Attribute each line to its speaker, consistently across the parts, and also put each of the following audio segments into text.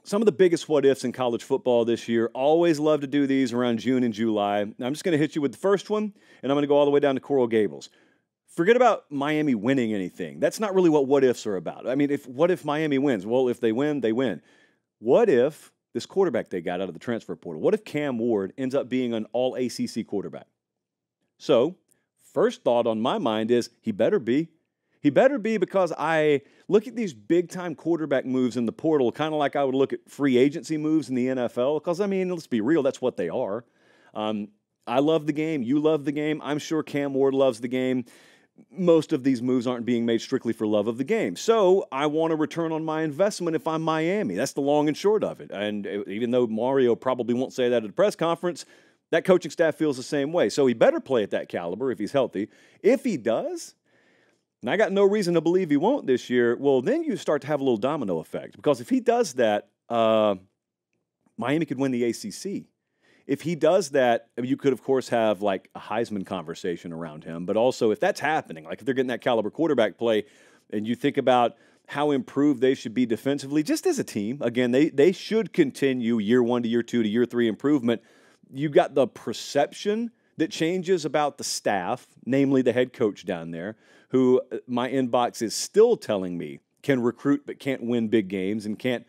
Speaker 1: Some of the biggest what ifs in college football this year. Always love to do these around June and July. Now, I'm just going to hit you with the first one, and I'm going to go all the way down to Coral Gables. Forget about Miami winning anything. That's not really what ifs are about. I mean, what if Miami wins? Well, if they win, they win. What if this quarterback they got out of the transfer portal, what if Cam Ward ends up being an all ACC quarterback? So, first thought on my mind is he better be. He better be, because I look at these big-time quarterback moves in the portal kind of like I would look at free agency moves in the NFL, because, I mean, let's be real, that's what they are. I love the game. You love the game. I'm sure Cam Ward loves the game. Most of these moves aren't being made strictly for love of the game. So I want a return on my investment if I'm Miami. That's the long and short of it. And even though Mario probably won't say that at a press conference, that coaching staff feels the same way. So he better play at that caliber if he's healthy. If he does, and I got no reason to believe he won't this year, well, then you start to have a little domino effect. Because if he does that, Miami could win the ACC. If he does that, you could, of course, have like a Heisman conversation around him. But also, if that's happening, like if they're getting that caliber quarterback play, and you think about how improved they should be defensively, just as a team, again, they should continue year 1 to year 2 to year 3 improvement. You got the perception that changes about the staff, namely the head coach down there, who my inbox is still telling me can recruit but can't win big games and can't,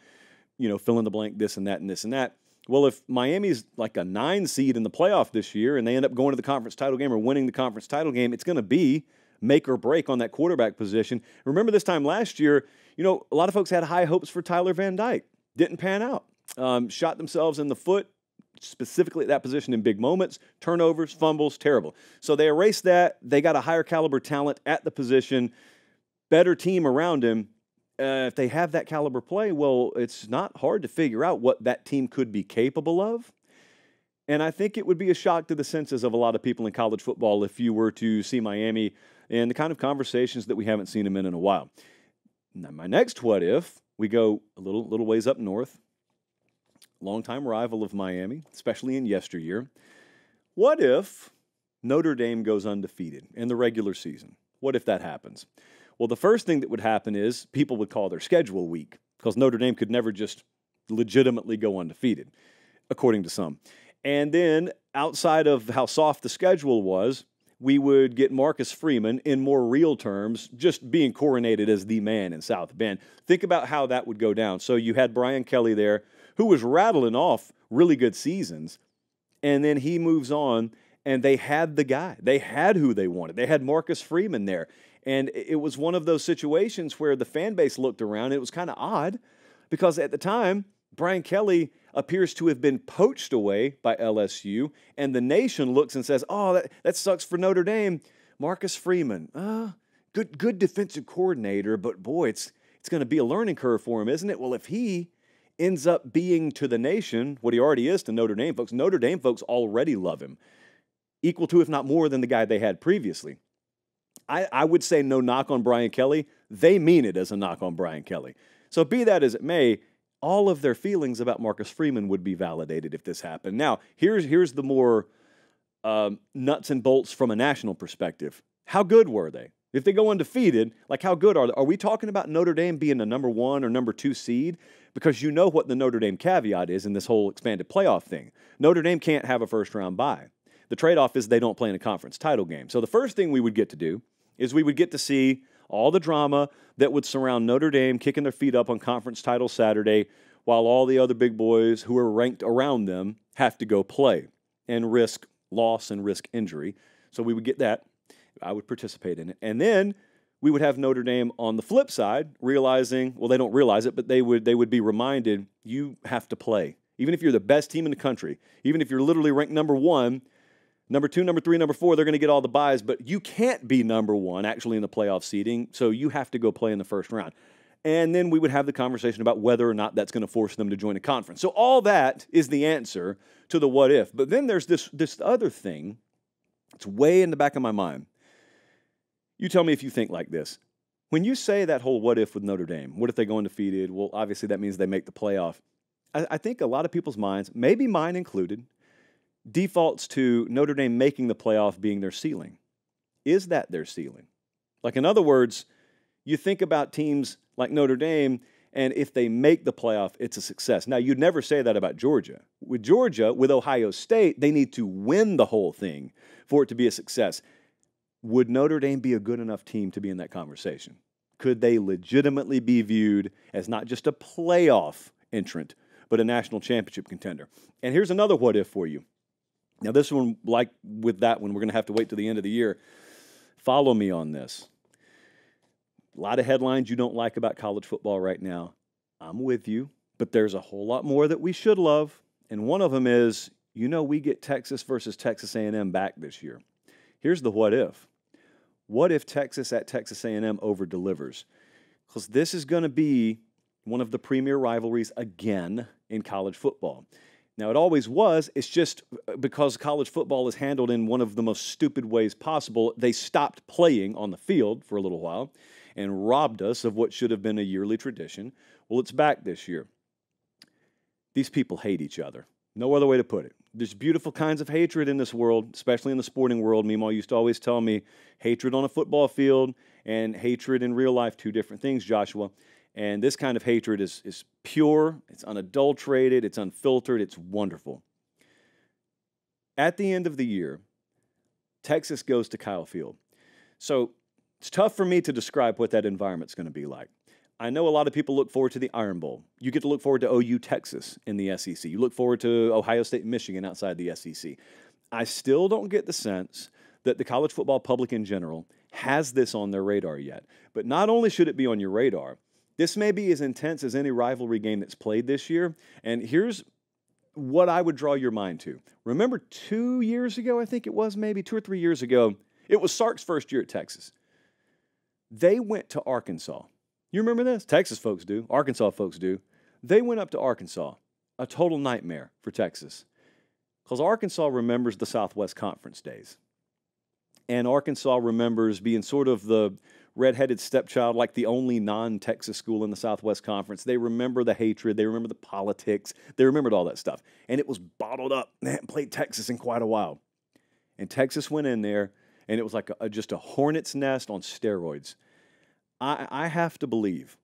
Speaker 1: fill in the blank, this and that and this and that. Well, if Miami's like a 9 seed in the playoff this year and they end up going to the conference title game or winning the conference title game, it's going to be make or break on that quarterback position. Remember this time last year, a lot of folks had high hopes for Tyler Van Dyke. Didn't pan out. Shot themselves in the foot, specifically at that position in big moments. Turnovers, fumbles, terrible. So they erased that. They got a higher caliber talent at the position, better team around him. If they have that caliber play, well, it's not hard to figure out what that team could be capable of. And I think it would be a shock to the senses of a lot of people in college football if you were to see Miami in the kind of conversations that we haven't seen them in a while. Now, my next what if, we go a little ways up north. Longtime rival of Miami, especially in yesteryear. What if Notre Dame goes undefeated in the regular season? What if that happens? Well, the first thing that would happen is people would call their schedule weak, because Notre Dame could never just legitimately go undefeated, according to some. And then outside of how soft the schedule was, we would get Marcus Freeman, in more real terms, just being coronated as the man in South Bend. Think about how that would go down. So you had Brian Kelly there, who was rattling off really good seasons, and then he moves on, and they had the guy. They had who they wanted. They had Marcus Freeman there. And it was one of those situations where the fan base looked around. It was kind of odd because at the time, Brian Kelly appears to have been poached away by LSU, and the nation looks and says, oh, that sucks for Notre Dame. Marcus Freeman, good defensive coordinator, but boy, it's going to be a learning curve for him, isn't it? Well, if he ends up being to the nation what he already is to Notre Dame folks already love him, equal to, if not more than the guy they had previously. I would say no knock on Brian Kelly. They mean it as a knock on Brian Kelly. So be that as it may, all of their feelings about Marcus Freeman would be validated if this happened. Now, here's the more nuts and bolts from a national perspective. How good were they? If they go undefeated, like how good are they? Are we talking about Notre Dame being the number 1 or number 2 seed? Because you know what the Notre Dame caveat is in this whole expanded playoff thing. Notre Dame can't have a first-round bye. The trade-off is they don't play in a conference title game. So the first thing we would get to do is we would get to see all the drama that would surround Notre Dame kicking their feet up on conference title Saturday while all the other big boys who are ranked around them have to go play and risk loss and risk injury. So we would get that. I would participate in it. And then we would have Notre Dame on the flip side realizing, well, they don't realize it, but they would be reminded, you have to play. Even if you're the best team in the country, even if you're literally ranked number 1, number 2, number 3, number 4, they're going to get all the buys, but you can't be number 1 actually in the playoff seeding, so you have to go play in the first round. And then we would have the conversation about whether or not that's going to force them to join a conference. So all that is the answer to the what if. But then there's this other thing. It's way in the back of my mind. You tell me if you think like this. When you say that whole what if with Notre Dame, what if they go undefeated? Well, obviously that means they make the playoff. I think a lot of people's minds, maybe mine included, defaults to Notre Dame making the playoff being their ceiling. Is that their ceiling? Like, in other words, you think about teams like Notre Dame, And if they make the playoff, it's a success. Now, you'd never say that about Georgia. With Georgia, with Ohio State, they need to win the whole thing for it to be a success. Would Notre Dame be a good enough team to be in that conversation? Could they legitimately be viewed as not just a playoff entrant, but a national championship contender? And here's another what if for you. Now, this one, like with that one, we're going to have to wait till the end of the year. Follow me on this. A lot of headlines you don't like about college football right now. I'm with you, but there's a whole lot more that we should love. And one of them is, we get Texas versus Texas A&M back this year. Here's the what if. What if Texas at Texas A&M over-delivers? Because this is going to be one of the premier rivalries again in college football. Now, it always was. It's just because college football is handled in one of the most stupid ways possible, they stopped playing on the field for a little while and robbed us of what should have been a yearly tradition. Well, it's back this year. These people hate each other. No other way to put it. There's beautiful kinds of hatred in this world, especially in the sporting world. Meemaw used to always tell me, hatred on a football field and hatred in real life, two different things, Joshua. And this kind of hatred is pure, it's unadulterated, it's unfiltered, it's wonderful. At the end of the year, Texas goes to Kyle Field. So it's tough for me to describe what that environment's going to be like. I know a lot of people look forward to the Iron Bowl. You get to look forward to OU Texas in the SEC. You look forward to Ohio State and Michigan outside the SEC. I still don't get the sense that the college football public in general has this on their radar yet. But not only should it be on your radar, this may be as intense as any rivalry game that's played this year. And here's what I would draw your mind to. Remember 2 years ago, I think it was maybe 2 or 3 years ago, it was Sark's first year at Texas. They went to Arkansas. You remember this? Texas folks do. Arkansas folks do. They went up to Arkansas. A total nightmare for Texas. Because Arkansas remembers the Southwest Conference days. And Arkansas remembers being sort of the redheaded stepchild, like the only non-Texas school in the Southwest Conference. They remember the hatred. They remember the politics. They remembered all that stuff. And it was bottled up. They hadn't played Texas in quite a while. And Texas went in there, and it was like just a hornet's nest on steroids. I have to believe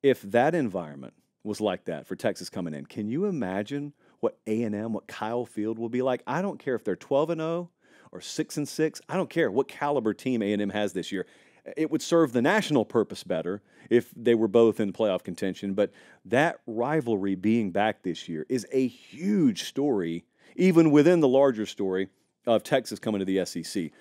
Speaker 1: if that environment was like that for Texas coming in, can you imagine what A&M, what Kyle Field will be like? I don't care if they're 12-0 or 6-6. I don't care what caliber team A&M has this year. It would serve the national purpose better if they were both in playoff contention. But that rivalry being back this year is a huge story, even within the larger story of Texas coming to the SEC.